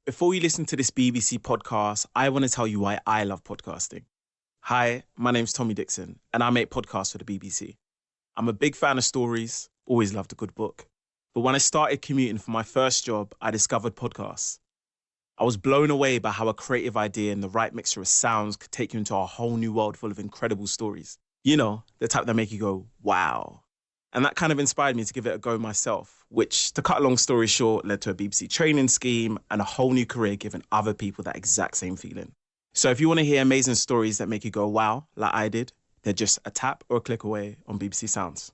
Before you listen to this BBC podcast, I want to tell you why I love podcasting. Hi, my name's Tommy Dixon, and I make podcasts for the BBC. I'm a big fan of stories, always loved a good book. But when I started commuting for my first job, I discovered podcasts. I was blown away by how a creative idea and the right mixture of sounds could take you into a whole new world full of incredible stories. You know, the type that make you go, wow. And that kind of inspired me to give it a go myself, which, to cut a long story short, led to a BBC training scheme and a whole new career giving other people that exact same feeling. So if you want to hear amazing stories that make you go, wow, like I did, they're just a tap or a click away on BBC Sounds.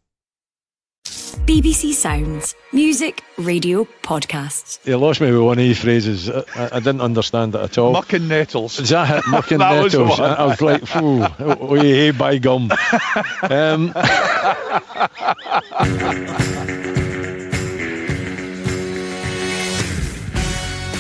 BBC Sounds. Music, radio, podcasts. You lost me with one of these phrases. I didn't understand it at all. Muck and nettles. Is that it? Muck and That was nettles. the one. I was like, oh, hey, by gum.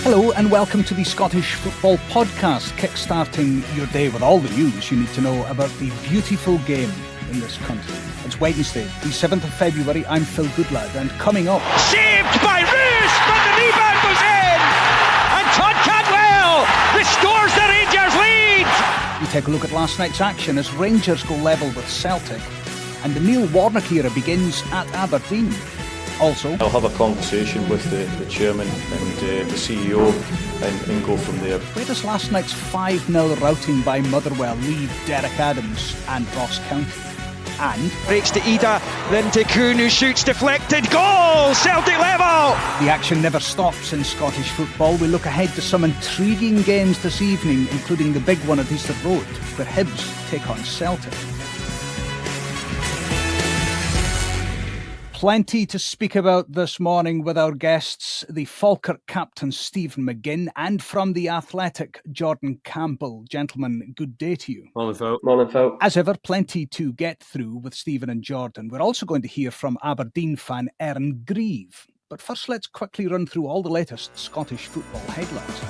Hello and welcome to the Scottish Football Podcast, kickstarting your day with all the news you need to know about the beautiful game in this country. It's Wednesday, the 7th of February. I'm Phil Goodlad, and coming up... Saved by Roos, but the rebound was in! And Todd Cantwell restores the Rangers lead! We take a look at last night's action as Rangers go level with Celtic, and the Neil Warnock era begins at Aberdeen. Also, I'll have a conversation with the chairman and the CEO and go from there. where does last night's 5-0 routing by Motherwell leave Derek Adams and Ross County? And Breaks to Ida, then to Kuhn, who shoots deflected. Goal! Celtic level! the action never stops in Scottish football. We look ahead to some intriguing games this evening, including the big one at Easter Road, where Hibs take on Celtic. Plenty to speak about this morning with our guests, the Falkirk captain Stephen McGinn, and from the Athletic, Jordan Campbell. Gentlemen, good day to you. Morning, Phil. Morning, Phil. As ever, plenty to get through with Stephen and Jordan. We're also going to hear from Aberdeen fan Aaron Grieve. But first, let's quickly run through all the latest Scottish football headlines.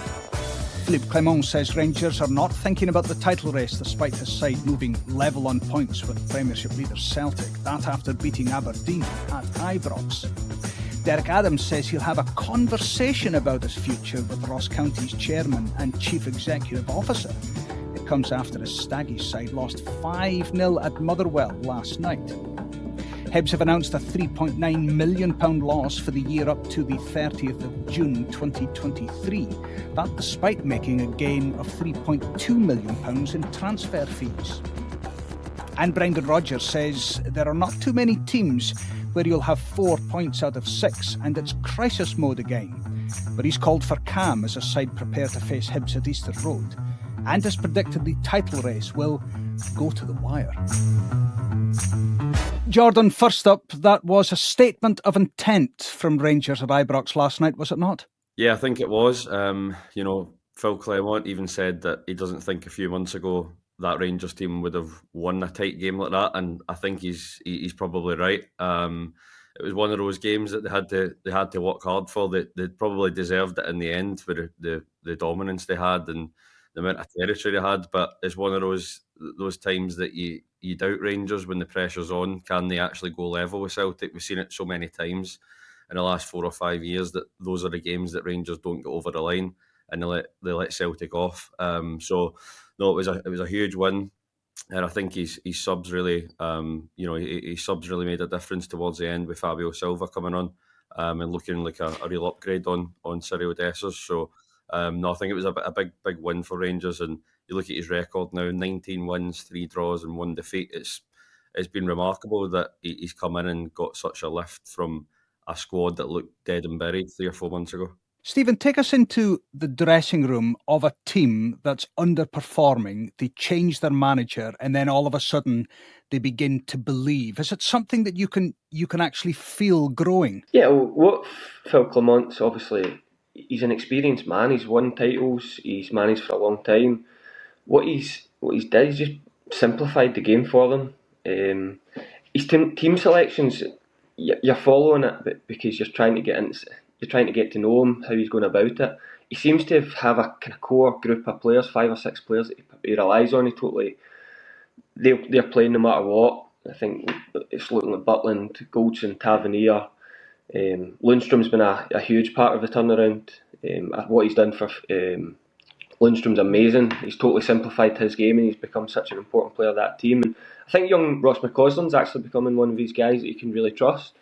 Philippe Clement says Rangers are not thinking about the title race despite his side moving level on points with Premiership leader Celtic. That after beating Aberdeen at Ibrox. Derek Adams says he'll have a conversation about his future with Ross County's chairman and chief executive officer. It comes after his Staggies side lost 5-0 at Motherwell last night. Hibs have announced a £3.9 million loss for the year up to the 30th of June 2023. That despite making a gain of £3.2 million in transfer fees. And Brendan Rodgers says there are not too many teams where you'll have 4 points out of 6 and it's crisis mode again. But he's called for calm as a side prepare to face Hibs at Easter Road. And has predicted the title race will go to the wire. Jordan, first up, that was a statement of intent from Rangers at Ibrox last night, was it not? Yeah, I think it was. Phil Clement even said that he doesn't think a few months ago that Rangers team would have won a tight game like that, and I think he's probably right. It was one of those games that they had to work hard for. They probably deserved it in the end for the dominance they had and the amount of territory they had. But it's one of those times that you doubt Rangers when the pressure's on. Can they actually go level with Celtic? We've seen it so many times in the last 4 or 5 years that those are the games that Rangers don't get over the line and they let Celtic off. It was a huge win, and I think his subs really, his subs really made a difference towards the end with Fabio Silva coming on and looking like a real upgrade on Cyril Dessers. So I think it was a big win for Rangers, and you look at his record now: 19 wins, 3 draws, and 1 defeat. It's been remarkable that he's come in and got such a lift from a squad that looked dead and buried 3 or 4 months ago. Stephen, take us into the dressing room of a team that's underperforming. They change their manager and then all of a sudden they begin to believe. Is it something that you can actually feel growing? Yeah, well, what Phil Clement's obviously, he's an experienced man. He's won titles. He's managed for a long time. What he's done is just simplified the game for them. His team selections, you're following it because you're trying to get to know him, how he's going about it. He seems to have a kind of core group of players, 5 or 6 players that he relies on. They're playing no matter what. I think it's looking like Butland, Goldson, Tavernier, Lundstrom's been a huge part of the turnaround. What he's done for Lundstrom's amazing. He's totally simplified his game and he's become such an important player of that team. And I think young Ross McCausland's actually becoming one of these guys that you can really trust.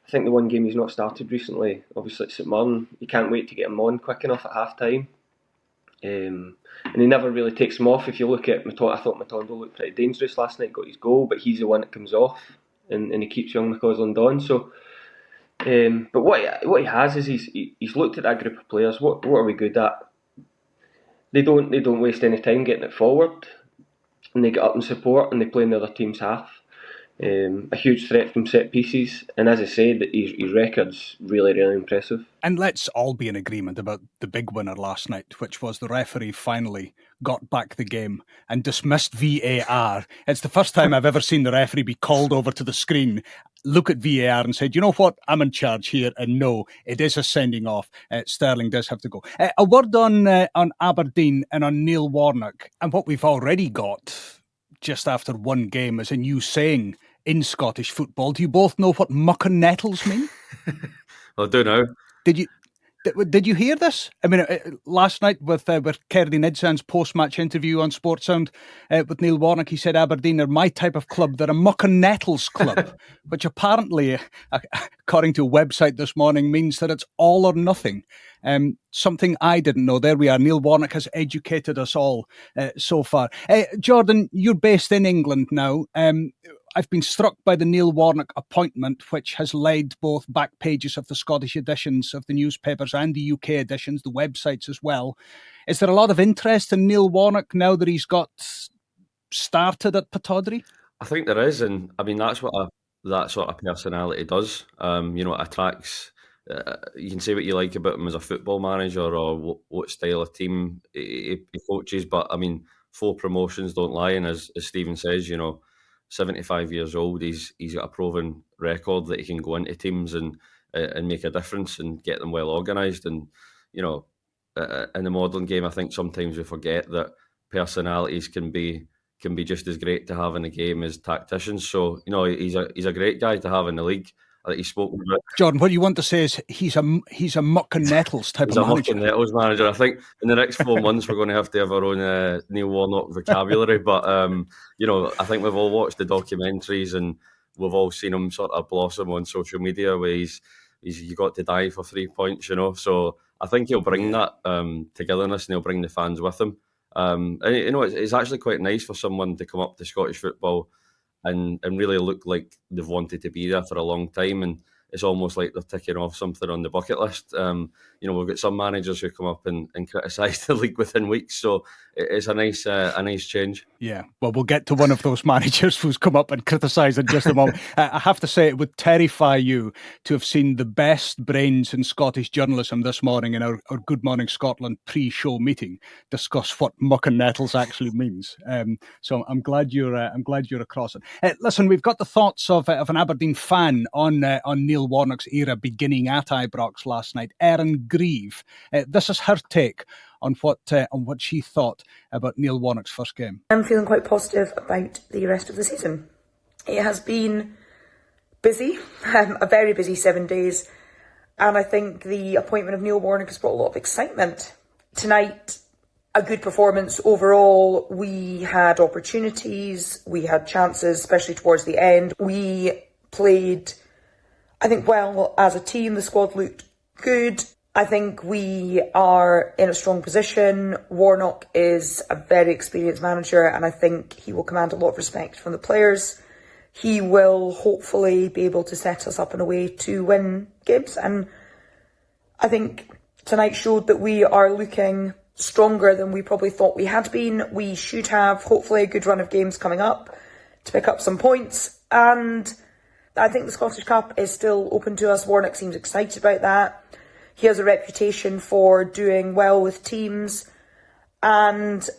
I think the one game he's not started recently, obviously at St Mirren, you can't wait to get him on quick enough at half time. And he never really takes him off. If you look at Matondo, I thought Matondo looked pretty dangerous last night, got his goal, but he's the one that comes off and he keeps young McCausland on. So, but what he has is he's looked at that group of players. What are we good at? They don't waste any time getting it forward, and they get up and support, and they play in the other team's half. A huge threat from set pieces, and as I said, his record's really, really impressive. And let's all be in agreement about the big winner last night, which was the referee finally got back the game and dismissed VAR. It's the first time I've ever seen the referee be called over to the screen, look at VAR and said, you know what, I'm in charge here, and no, it is a sending off. Sterling does have to go. A word on Aberdeen and on Neil Warnock, and what we've already got just after one game is a new saying in Scottish football. Do you both know what muck and nettles mean? I do now. Did you hear this? I mean, last night with Kerry Nidsand's post-match interview on Sportsound with Neil Warnock, he said Aberdeen are my type of club. They're a muck and nettles club, which apparently, according to a website this morning, means that it's all or nothing. Something I didn't know. There we are. Neil Warnock has educated us all so far. Jordan, you're based in England now. I've been struck by the Neil Warnock appointment, which has led both back pages of the Scottish editions of the newspapers and the UK editions, the websites as well. Is there a lot of interest in Neil Warnock now that he's got started at Pittodrie? I think there is, and I mean that's what that sort of personality does. It attracts. You can say what you like about him as a football manager or what style of team he coaches, but I mean 4 promotions don't lie, and as Stephen says, 75 years old, he's got a proven record that he can go into teams and make a difference and get them well organised. And in the modern game, I think sometimes we forget that personalities can be just as great to have in the game as tacticians. So he's a great guy to have in the league that he's spoken about. Jordan, what you want to say is he's a muck and nettles type of manager. He's a muck and nettles manager. I think in the next 4 months we're going to have our own Neil Warnock vocabulary. But I think we've all watched the documentaries and we've all seen him sort of blossom on social media where he's you got to die for 3 points. So I think he'll bring that togetherness and he'll bring the fans with him. It's actually quite nice for someone to come up to Scottish football and really look like they've wanted to be there for a long time, and it's almost like they're ticking off something on the bucket list. We've got some managers who come up and criticise the league within weeks, so it's a nice change. Yeah, well, we'll get to one of those managers who's come up and criticised in just a moment. I have to say, it would terrify you to have seen the best brains in Scottish journalism this morning in our Good Morning Scotland pre-show meeting discuss what muck and nettles actually means. So I'm glad you're across it. Listen, we've got the thoughts of an Aberdeen fan on Neil Warnock's era beginning at Ibrox last night. Erin Grieve. This is her take on what she thought about Neil Warnock's first game. I'm feeling quite positive about the rest of the season. It has been busy, a very busy 7 days, and I think the appointment of Neil Warnock has brought a lot of excitement. Tonight, a good performance overall. We had opportunities, we had chances, especially towards the end. We played, I think, well as a team. The squad looked good. I think we are in a strong position. Warnock is a very experienced manager, and I think he will command a lot of respect from the players. He will hopefully be able to set us up in a way to win games, and I think tonight showed that we are looking stronger than we probably thought we had been. We should have hopefully a good run of games coming up to pick up some points, and I think the Scottish Cup is still open to us. Warnock seems excited about that. He has a reputation for doing well with teams, and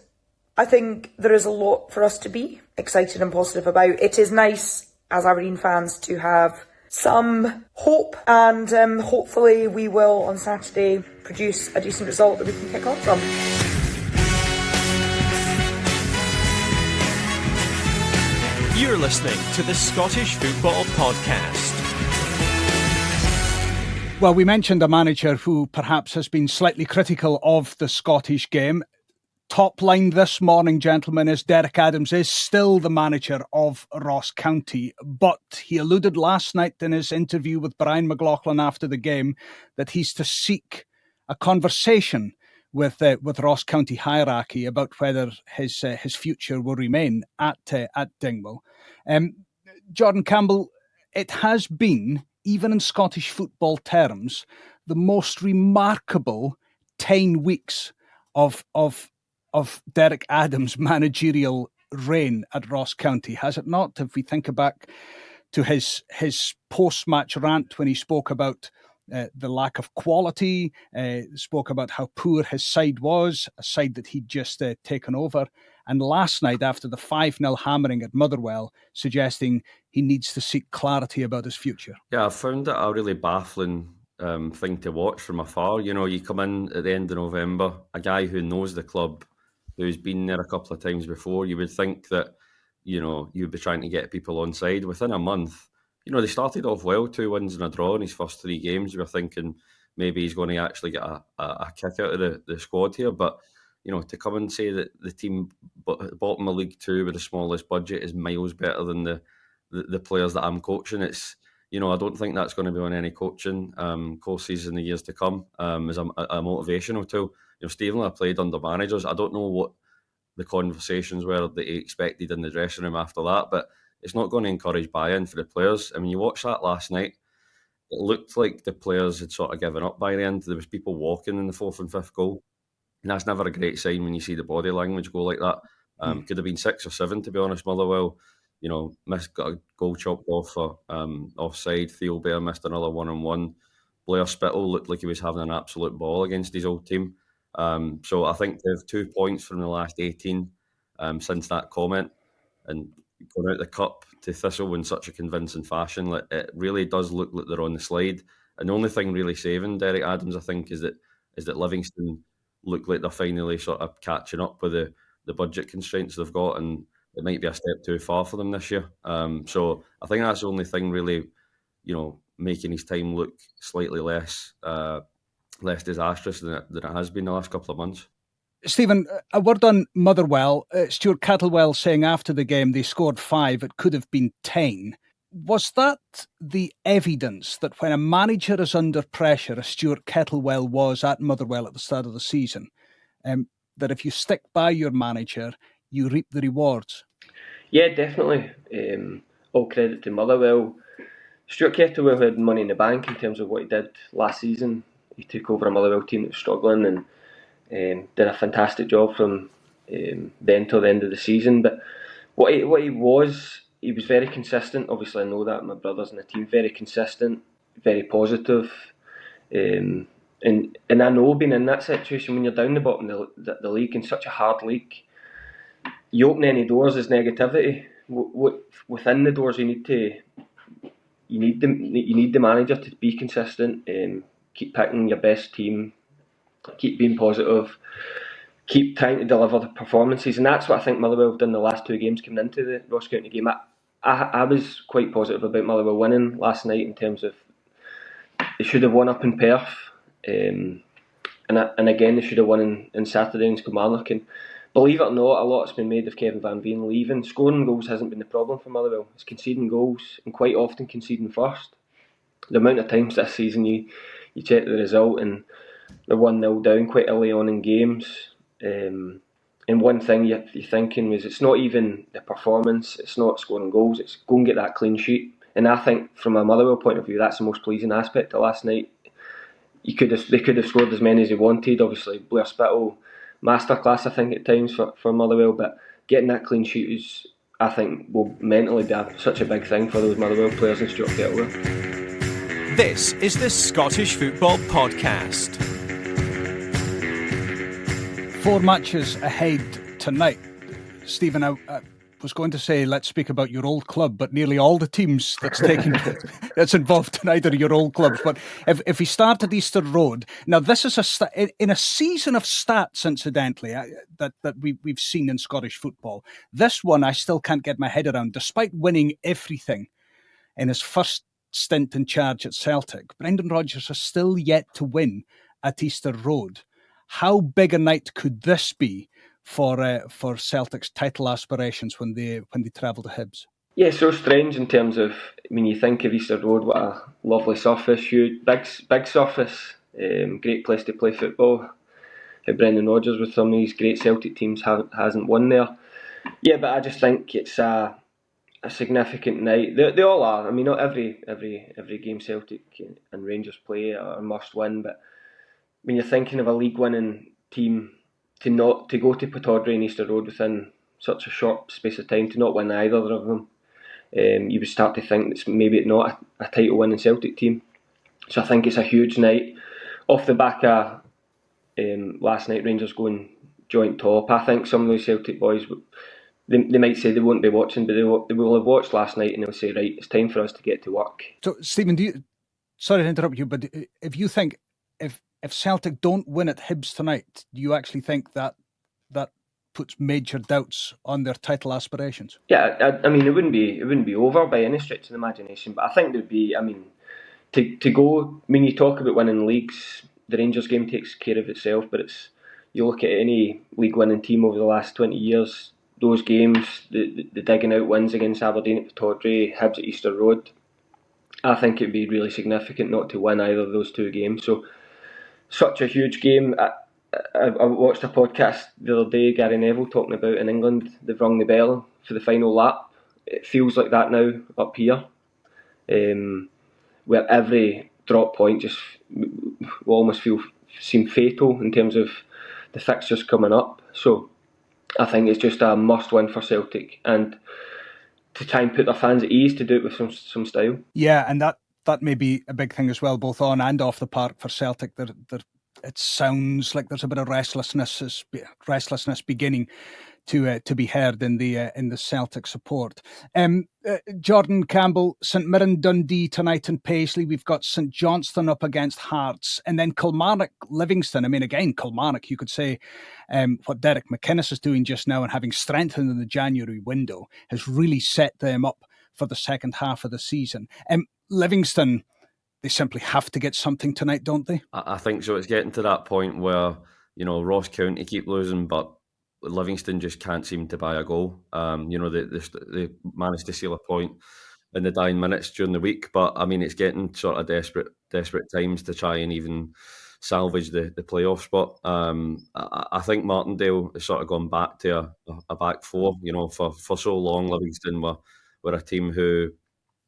I think there is a lot for us to be excited and positive about. It is nice, as Aberdeen fans, to have some hope, and hopefully we will on Saturday produce a decent result that we can kick on from. You're listening to the Scottish Football Podcast. Well, we mentioned a manager who perhaps has been slightly critical of the Scottish game. Top line this morning, gentlemen, is Derek Adams is still the manager of Ross County, but he alluded last night in his interview with Brian McLaughlin after the game that he's to seek a conversation with Ross County hierarchy about whether his future will remain at Dingwall. Jordan Campbell, it has been, even in Scottish football terms, the most remarkable 10 weeks of Derek Adams' managerial reign at Ross County, has it not? If we think back to his post-match rant when he spoke about the lack of quality, spoke about how poor his side was, a side that he'd just taken over, and last night after the 5-0 hammering at Motherwell, suggesting he needs to seek clarity about his future. Yeah, I found it a really baffling thing to watch from afar. You know, you come in at the end of November, a guy who knows the club, who's been there a couple of times before, you would think that, you know, you'd be trying to get people on side. Within a month, you know, they started off well, 2 wins and a draw in his first 3 games. We were thinking maybe he's going to actually get a kick out of the squad here. But, you know, to come and say that the team bottom of League 2 with the smallest budget is miles better than the players that I'm coaching, it's, you know, I don't think that's going to be on any coaching courses in the years to come as a motivational tool. You know, Stephen, I played under managers. I don't know what the conversations were that he expected in the dressing room after that, but it's not going to encourage buy-in for the players. I mean, you watched that last night. It looked like the players had sort of given up by the end. There was people walking in the 4th and 5th goal. And that's never a great sign when you see the body language go like that. Could have been 6 or 7, to be honest. Motherwell, you know, got a goal chopped off for offside. Theo Bear missed another 1-on-1. Blair Spittle looked like he was having an absolute ball against his old team. So I think they have 2 points from the last 18 since that comment, and going out the cup to Thistle in such a convincing fashion. Like, it really does look like they're on the slide. And the only thing really saving Derek Adams, I think, is that Livingston look like they're finally sort of catching up with the budget constraints they've got, and it might be a step too far for them this year. So I think that's the only thing really, you know, making his time look slightly less disastrous than it has been the last couple of months. Stephen, a word on Motherwell. Stuart Kettlewell saying after the game they scored 5, it could have been 10. Was that the evidence that when a manager is under pressure, as Stuart Kettlewell was at Motherwell at the start of the season, that if you stick by your manager, you reap the rewards? Yeah, definitely. All credit to Motherwell. Stuart Kettlewell had money in the bank in terms of what he did last season. He took over a Motherwell team that was struggling and did a fantastic job from then till the end of the season. But what he was very consistent. Obviously, I know that my brothers in the team, very consistent, very positive. And I know being in that situation when you're down the bottom of the league in such a hard league, you open any doors as negativity. Within the doors, you need the manager to be consistent. Keep picking your best team. Keep being positive. Keep trying to deliver the performances, and that's what I think Motherwell have done the last 2 games coming into the Ross County game. I was quite positive about Motherwell winning last night in terms of they should have won up in Perth, and again they should have won in Saturday against Kilmarnock. And believe it or not, a lot's been made of Kevin Van Veen leaving. Scoring goals hasn't been the problem for Motherwell. It's conceding goals, and quite often conceding first. The amount of times this season you check the result and they're 1-0 down quite early on in games. And one thing you're thinking was it's not even the performance, it's not scoring goals, it's go and get that clean sheet. And I think from a Motherwell point of view, that's the most pleasing aspect of last night. They could have scored as many as they wanted. Obviously, Blair Spittle, masterclass I think at times for Motherwell, but getting that clean sheet is, I think, will mentally be such a big thing for those Motherwell players and Stuart Kettlewell. This is the Scottish Football Podcast. 4 matches ahead tonight. Stephen, I was going to say let's speak about your old club, but nearly all the teams that's involved tonight are your old clubs. But if we start at Easter Road, now this is in a season of stats, incidentally, that we've seen in Scottish football. This one I still can't get my head around, despite winning everything in his first stint in charge at Celtic, Brendan Rodgers has still yet to win at Easter Road. How big a night could this be for Celtic's title aspirations when they travel to Hibs? Yeah, so strange in terms of, when you think of Easter Road, what a lovely surface, huge, big surface, great place to play football. Brendan Rodgers with some of these great Celtic teams hasn't won there. Yeah, but I just think it's a significant night. They all are. I mean, not every game Celtic and Rangers play are must win, but when you're thinking of a league winning team, to go to Pittodrie and Easter Road within such a short space of time, to not win either of them, you would start to think it's maybe not a title winning Celtic team. So I think it's a huge night. Off the back of last night, Rangers going joint top, I think some of those Celtic boys, they might say they won't be watching, but they will have watched last night and they'll say, right, it's time for us to get to work. So, Stephen, sorry to interrupt you, but if you think if Celtic don't win at Hibs tonight, do you actually think that puts major doubts on their title aspirations? Yeah, I mean, it wouldn't be over by any stretch of the imagination, but I think there'd be, I mean, to go, when you talk about winning leagues, the Rangers game takes care of itself, but you look at any league winning team over the last 20 years, those games, the digging out wins against Aberdeen at Pittodrie, Hibs at Easter Road, I think it'd be really significant not to win either of those two games. So, such a huge game. I watched a podcast the other day, Gary Neville talking about in England, they've rung the bell for the final lap. It feels like that now up here, where every drop point just will almost seem fatal in terms of the fixtures coming up. So I think it's just a must-win for Celtic, and to try and put their fans at ease, to do it with some style. Yeah, and that may be a big thing as well, both on and off the park for Celtic. It sounds like there's a bit of restlessness beginning to be heard in the Celtic support. Jordan Campbell, St Mirren Dundee tonight in Paisley. We've got St Johnstone up against Hearts, and then Kilmarnock Livingston. I mean, again, Kilmarnock, you could say what Derek McInnes is doing just now and having strengthened in the January window has really set them up for the second half of the season. Livingston, they simply have to get something tonight, don't they? I think so. It's getting to that point where, Ross County keep losing, but Livingston just can't seem to buy a goal. They managed to seal a point in the dying minutes during the week, but I mean, it's getting sort of desperate times to try and even salvage the playoff spot. I think Martindale has sort of gone back to a back four. For so long, Livingston were a team who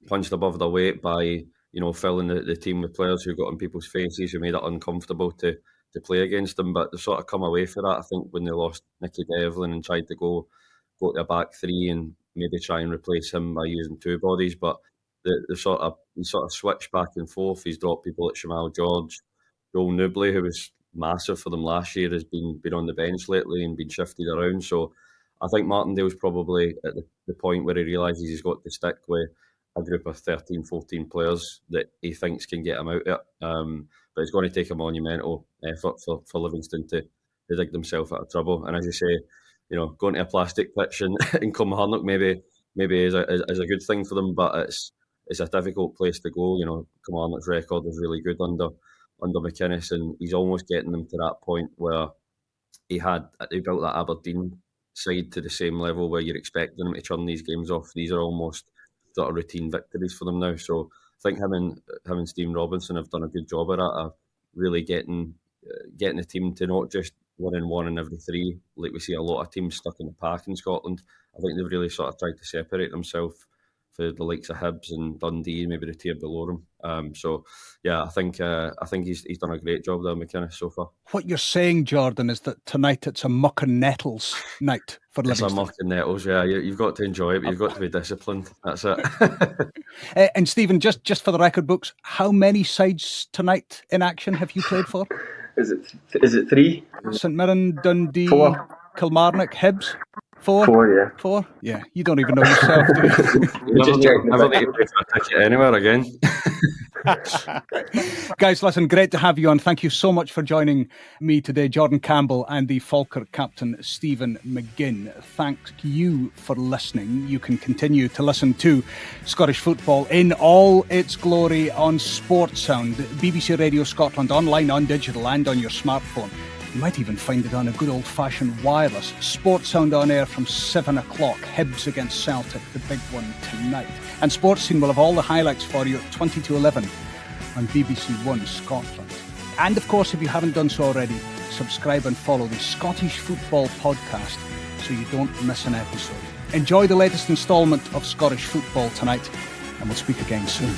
punched above their weight by filling the team with players who got in people's faces, who made it uncomfortable to play against them. But they've sort of come away from that, I think, when they lost Nicky Devlin and tried to go to a back three and maybe try and replace him by using two bodies. But he sort of switched back and forth. He's dropped people like Shamal George, Joel Newbley, who was massive for them last year, has been on the bench lately and been shifted around. So I think Martindale's probably at the point where he realises he's got to stick with a group of 13, 14 players that he thinks can get him out there. But it's going to take a monumental effort for Livingston to dig themselves out of trouble. And as you say, going to a plastic pitch in Kilmarnock maybe is a good thing for them, but it's a difficult place to go. Kilmarnock's record is really good under McInnes, and he's almost getting them to that point where he built that Aberdeen side to the same level where you're expecting them to turn these games off. These are almost sort of routine victories for them now. So I think him and Stephen Robinson have done a good job at that, of really getting the team to not just winning one in every three, like we see a lot of teams stuck in the pack in Scotland. I think they've really sort of tried to separate themselves for the likes of Hibs and Dundee, maybe the tier below them. So yeah, I think he's done a great job there, McInnes, so far. What you're saying, Jordan, is that tonight it's a muck and nettles night for Livingston. It's a muck and nettles, yeah. You've got to enjoy it, but you've got to be disciplined. That's it. And Stephen, just for the record books, how many sides tonight in action have you played for? Is it three? St Mirren, Dundee, 4. Kilmarnock, Hibs. 4? 4, yeah. 4? Yeah, you don't even know yourself, do you? Never need to pay for a ticket anywhere again. Guys, listen, great to have you on. Thank you so much for joining me today, Jordan Campbell and the Falkirk captain, Stephen McGinn. Thank you for listening. You can continue to listen to Scottish football in all its glory on Sports Sound, BBC Radio Scotland, online, on digital and on your smartphone. You might even find it on a good old-fashioned wireless. Sports Sound on air from 7 o'clock. Hibs against Celtic, the big one tonight. And Sports Scene will have all the highlights for you at 20 to 11 on BBC One Scotland. And of course, if you haven't done so already, subscribe and follow the Scottish Football Podcast so you don't miss an episode. Enjoy the latest instalment of Scottish Football tonight, and we'll speak again soon.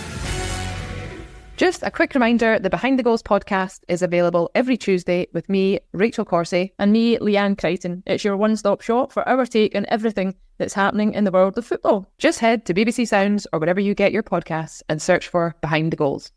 Just a quick reminder, the Behind the Goals podcast is available every Tuesday with me, Rachel Corsey, and me, Leanne Crichton. It's your one-stop shop for our take on everything that's happening in the world of football. Just head to BBC Sounds or wherever you get your podcasts and search for Behind the Goals.